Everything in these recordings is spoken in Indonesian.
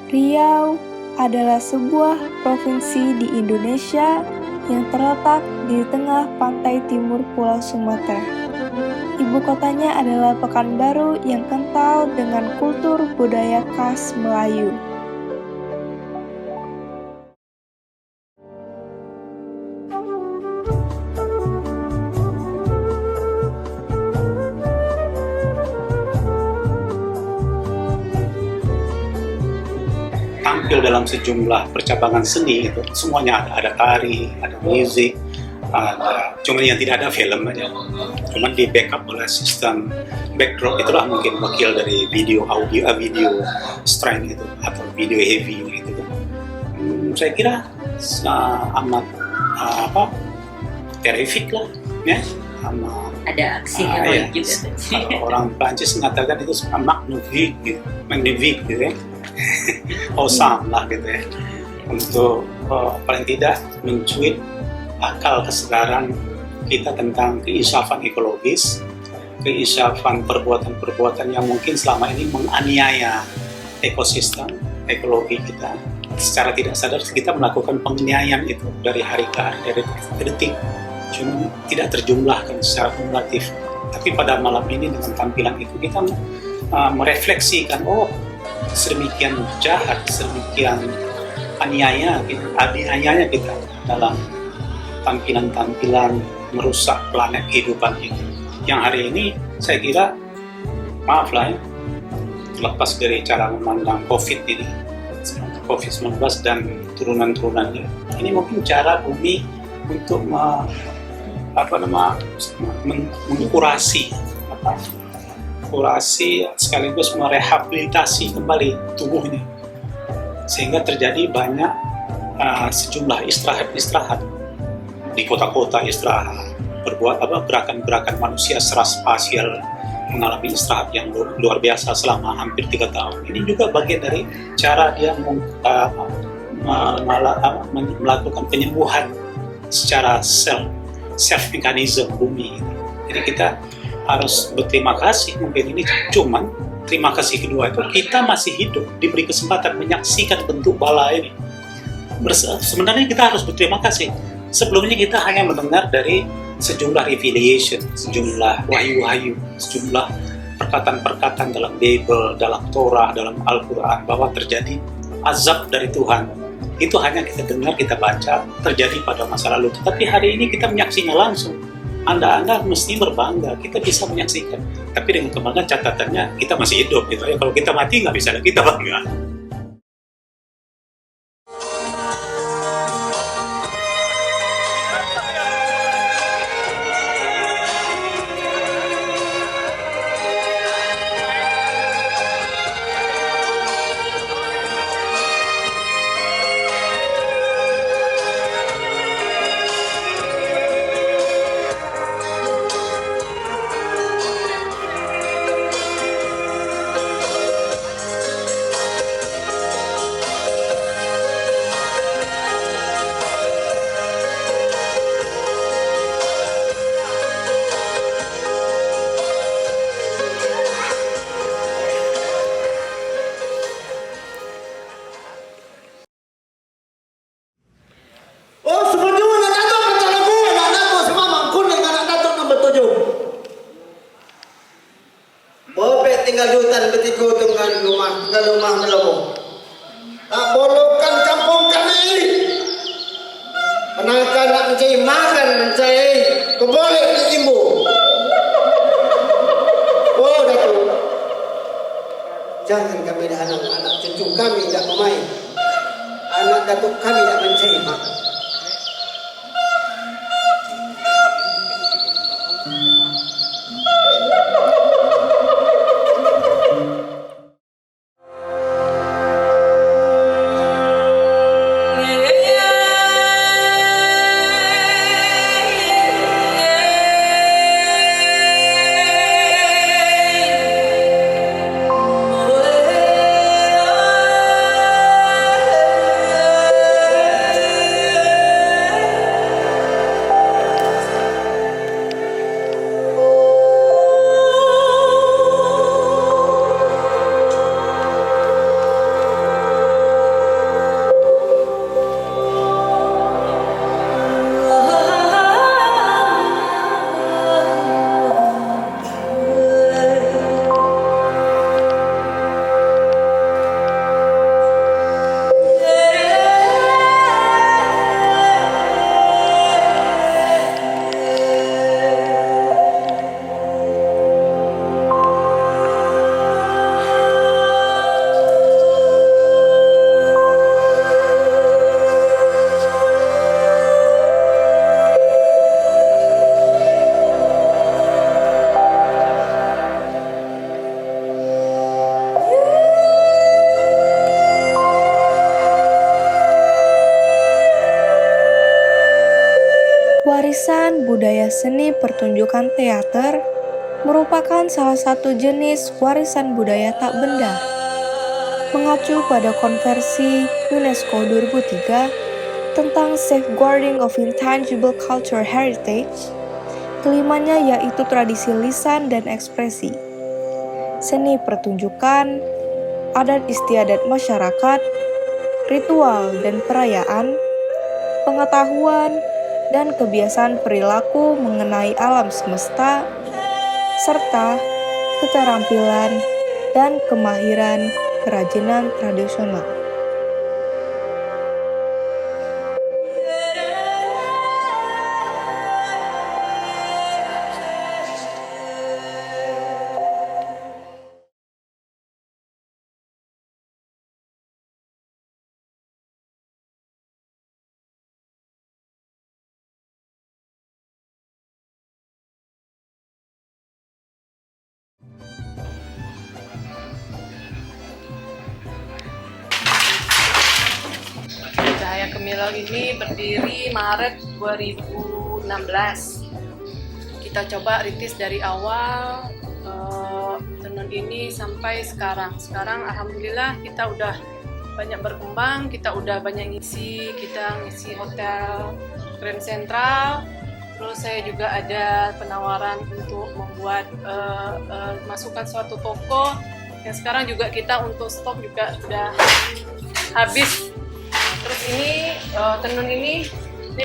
Riau adalah sebuah provinsi di Indonesia yang terletak di tengah pantai timur Pulau Sumatera. Ibu kotanya adalah Pekanbaru yang kental dengan kultur budaya khas Melayu. Tampil dalam sejumlah percabangan seni itu semuanya ada tari, ada musik, cuman yang tidak ada film aja. Cuman di backup oleh sistem backdrop, itulah mungkin wakil dari video audio, video strength itu atau video heavy gitu. Saya kira amat terrific lah ya. Ada aksi heroik juga. Kalau orang Prancis mengatakan itu magnifique gitu ya. Awesome lah gitu ya, untuk paling tidak mencuit akal kesegaran kita tentang keinsafan ekologis, keinsafan perbuatan-perbuatan yang mungkin selama ini menganiaya ekosistem, ekologi kita. Secara tidak sadar kita melakukan penganiayaan itu dari hari ke hari, dari detik ke detik, cuma tidak terjumlahkan secara kumulatif. Tapi pada malam ini dengan tampilan itu kita merefleksikan, sedemikian jahat, sedemikian aniayanya kita dalam tampilan-tampilan merusak planet kehidupan ini. Yang hari ini saya kira, maaf lah ya, terlepas dari cara memandang COVID-19 dan turunan-turunannya, ini mungkin cara bumi untuk mengkurasi sekaligus merehabilitasi kembali tubuhnya, sehingga terjadi banyak sejumlah istirahat di kota-kota, istirahat, gerakan-gerakan manusia secara spasial mengalami istirahat yang luar biasa selama hampir 3 tahun. Ini juga bagian dari cara dia melakukan penyembuhan secara self mechanism bumi. Jadi kita harus berterima kasih, mungkin ini cuman terima kasih kedua itu kita masih hidup, diberi kesempatan menyaksikan bentuk bala ini. Sebenarnya kita harus berterima kasih. Sebelumnya kita hanya mendengar dari sejumlah revelation, sejumlah wahyu-wahyu, sejumlah perkataan-perkataan dalam Bible, dalam Torah, dalam Al-Quran bahwa terjadi azab dari Tuhan. Itu hanya kita dengar, kita baca, terjadi pada masa lalu. Tapi hari ini kita menyaksinya langsung. Anda mesti berbangga, kita bisa menyaksikan. Tapi dengan kebanggaan catatannya kita masih hidup gitu ya. Kalau kita mati nggak bisa lagi kita bangga. tinggal di hutan ketiga dengan rumah melomong. Tak bolokan kampung kami. Penangkan nak mencari makan, mencari keboleh di imbu. Oh Datuk, jangan kami dah anak cucu kami tak bermain. Anak Datuk kami tak mencari makan. budaya seni pertunjukan teater merupakan salah satu jenis warisan budaya tak benda. Mengacu pada konversi UNESCO 2003 tentang Safeguarding of Intangible Cultural Heritage, kelimanya yaitu tradisi lisan dan ekspresi, seni pertunjukan, adat istiadat masyarakat, ritual dan perayaan, pengetahuan, dan kebiasaan perilaku mengenai alam semesta, serta keterampilan dan kemahiran kerajinan tradisional. Cahaya Gemilang ini berdiri Maret 2016. Kita coba rintis dari awal tenun ini sampai sekarang. Sekarang alhamdulillah kita udah banyak berkembang, kita udah banyak ngisi hotel Grand Central. Terus saya juga ada penawaran untuk membuat masukkan suatu toko yang sekarang juga kita untuk stok juga sudah habis. Terus ini tenun ini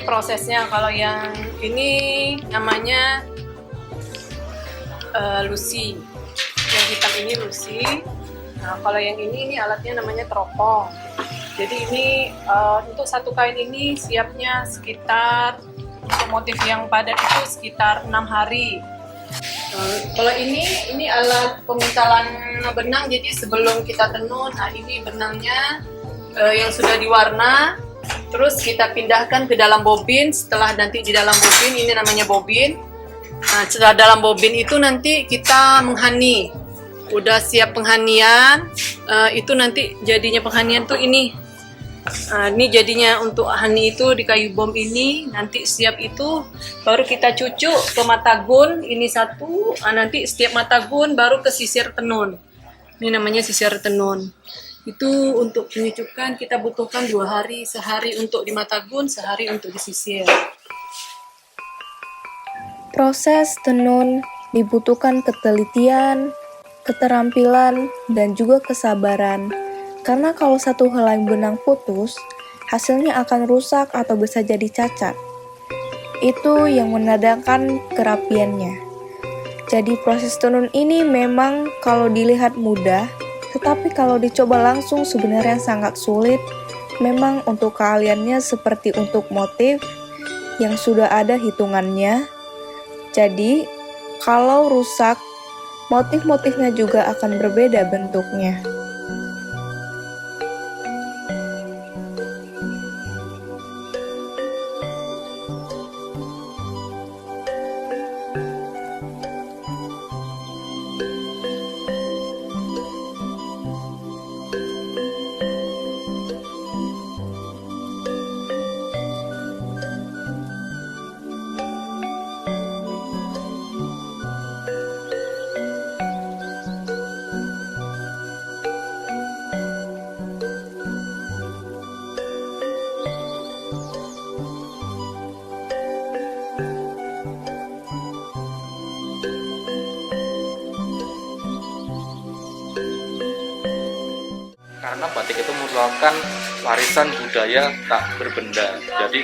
prosesnya. Kalau yang ini namanya lusi, yang hitam ini lusi. Nah, kalau yang ini alatnya namanya teropong. Jadi ini untuk satu kain ini siapnya sekitar, untuk motif yang padat itu sekitar 6 hari. Kalau ini alat pemintalan benang. Jadi sebelum kita tenun, nah ini benangnya yang sudah diwarna, terus kita pindahkan ke dalam bobin. Setelah nanti di dalam bobin, ini namanya bobin. Nah, setelah dalam bobin itu nanti kita menghani. Udah siap penghanian, itu nanti jadinya penghanian tuh ini. Ini jadinya untuk hani itu di kayu bom ini. Nanti siap itu baru kita cucuk ke mata gun. Ini satu, nanti setiap mata gun baru ke sisir tenun. Ini namanya sisir tenun. Itu untuk penyucukan kita butuhkan 2 hari, sehari untuk di mata gun, sehari untuk disisir. Proses tenun dibutuhkan ketelitian, keterampilan, dan juga kesabaran. Karena kalau satu helai benang putus, hasilnya akan rusak atau bisa jadi cacat. Itu yang menandakan kerapiannya. Jadi proses tenun ini memang kalau dilihat mudah, tetapi kalau dicoba langsung sebenarnya sangat sulit. Memang untuk keahliannya seperti untuk motif yang sudah ada hitungannya. Jadi, kalau rusak, motif-motifnya juga akan berbeda bentuknya. Karena batik itu merupakan warisan budaya tak berbenda, jadi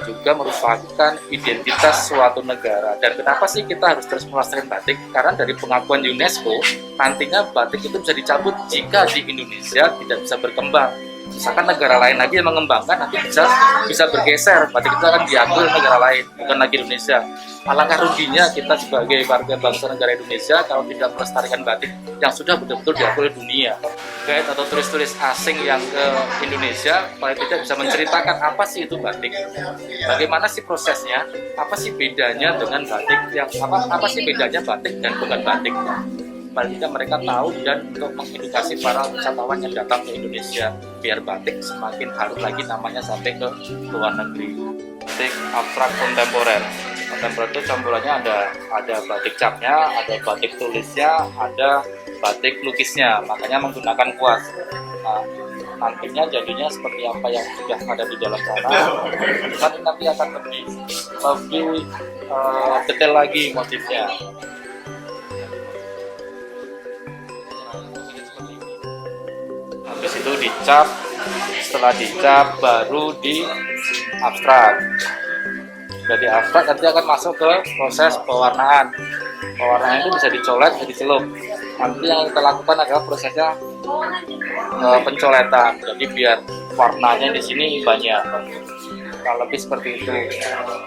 juga merupakan identitas suatu negara. Dan kenapa sih kita harus terus melestarikan batik? Karena dari pengakuan UNESCO, nantinya batik itu bisa dicabut jika di Indonesia tidak bisa berkembang. Misalkan negara lain lagi yang mengembangkan, nanti bisa bergeser, batik itu akan diambil negara lain, bukan lagi Indonesia. Alangkah ruginya kita sebagai warga bangsa negara Indonesia kalau tidak melestarikan batik yang sudah betul-betul diakui oleh dunia. Guide atau turis-turis asing yang ke Indonesia paling tidak bisa menceritakan apa sih itu batik, bagaimana sih prosesnya, apa sih bedanya dengan batik, apa sih bedanya batik dan bukan batik. Paling tidak mereka tahu, dan untuk mengedukasi para wisatawan yang datang ke Indonesia biar batik semakin harum lagi namanya sampai ke luar negeri. batik abstrak kontemporer. Kontemporer itu campurannya ada batik capnya, ada batik tulisnya, ada batik lukisnya, makanya menggunakan kuas. Nah, nantinya jadinya seperti apa yang sudah ada di dalam sana, kan nanti akan lebih detail lagi motifnya. Habis itu dicap, setelah dicap baru di abstrak. Jadi abstrak nanti akan masuk ke proses pewarnaan. Pewarnaan itu bisa dicolet, bisa dicelup. Nanti yang kita lakukan adalah prosesnya pencoletan. Jadi biar warnanya di sini banyak. Nah, lebih seperti itu.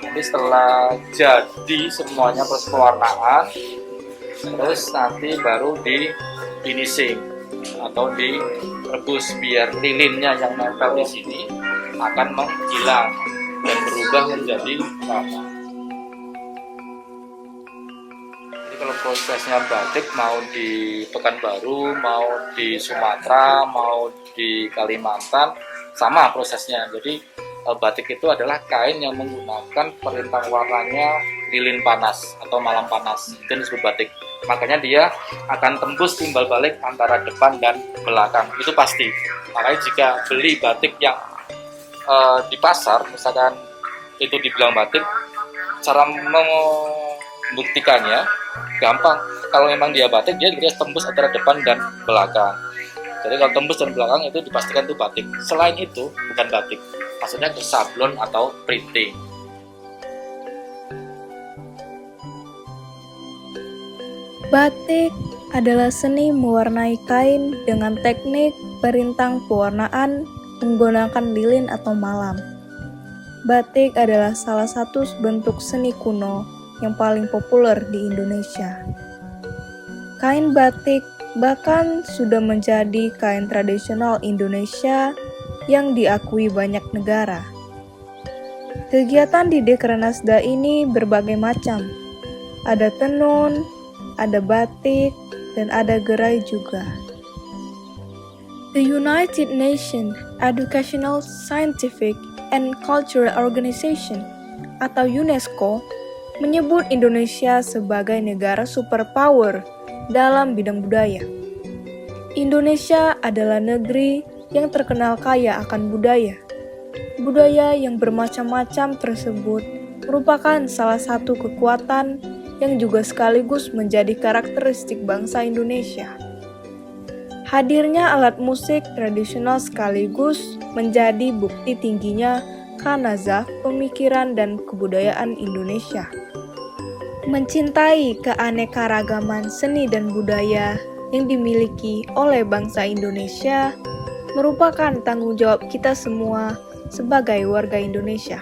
Jadi setelah jadi semuanya proses pewarnaan, terus nanti baru di finishing atau direbus biar lilinnya yang nempel di sini akan menghilang dan berubah menjadi warna. Jadi kalau prosesnya batik mau di Pekanbaru, mau di Sumatera, mau di Kalimantan sama prosesnya. Jadi batik itu adalah kain yang menggunakan perintah warnanya lilin panas atau malam panas, itu disebut batik. Makanya dia akan tembus timbal balik antara depan dan belakang, itu pasti. Makanya jika beli batik yang di pasar, misalkan itu dibilang batik, cara membuktikannya gampang. Kalau memang dia batik, dia tembus antara depan dan belakang. Jadi kalau tembus dan belakang itu dipastikan itu batik. Selain itu bukan batik, maksudnya itu sablon atau printing. Batik adalah seni mewarnai kain dengan teknik perintang pewarnaan menggunakan lilin atau malam. Batik adalah salah satu bentuk seni kuno yang paling populer di Indonesia. Kain batik bahkan sudah menjadi kain tradisional Indonesia yang diakui banyak negara. Kegiatan di Dekranasda ini berbagai macam. Ada tenun, ada batik, dan ada gerai juga. The United Nations Educational, Scientific, and Cultural Organization atau UNESCO menyebut Indonesia sebagai negara superpower dalam bidang budaya. Indonesia adalah negeri yang terkenal kaya akan budaya. Budaya yang bermacam-macam tersebut merupakan salah satu kekuatan yang juga sekaligus menjadi karakteristik bangsa Indonesia. Hadirnya alat musik tradisional sekaligus menjadi bukti tingginya kanazah pemikiran dan kebudayaan Indonesia. Mencintai keanekaragaman seni dan budaya yang dimiliki oleh bangsa Indonesia merupakan tanggung jawab kita semua sebagai warga Indonesia.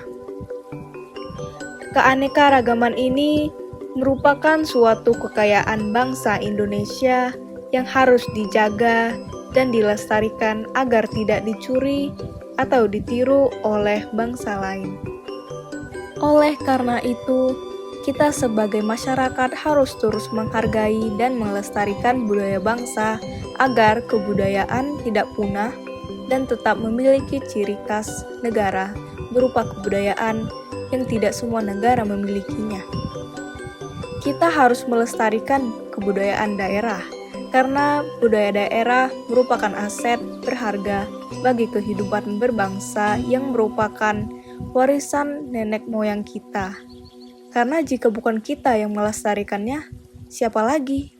Keanekaragaman ini merupakan suatu kekayaan bangsa Indonesia yang harus dijaga dan dilestarikan agar tidak dicuri atau ditiru oleh bangsa lain. Oleh karena itu, kita sebagai masyarakat harus terus menghargai dan melestarikan budaya bangsa agar kebudayaan tidak punah dan tetap memiliki ciri khas negara berupa kebudayaan yang tidak semua negara memilikinya. Kita harus melestarikan kebudayaan daerah, karena budaya daerah merupakan aset berharga bagi kehidupan berbangsa yang merupakan warisan nenek moyang kita. Karena jika bukan kita yang melestarikannya, siapa lagi?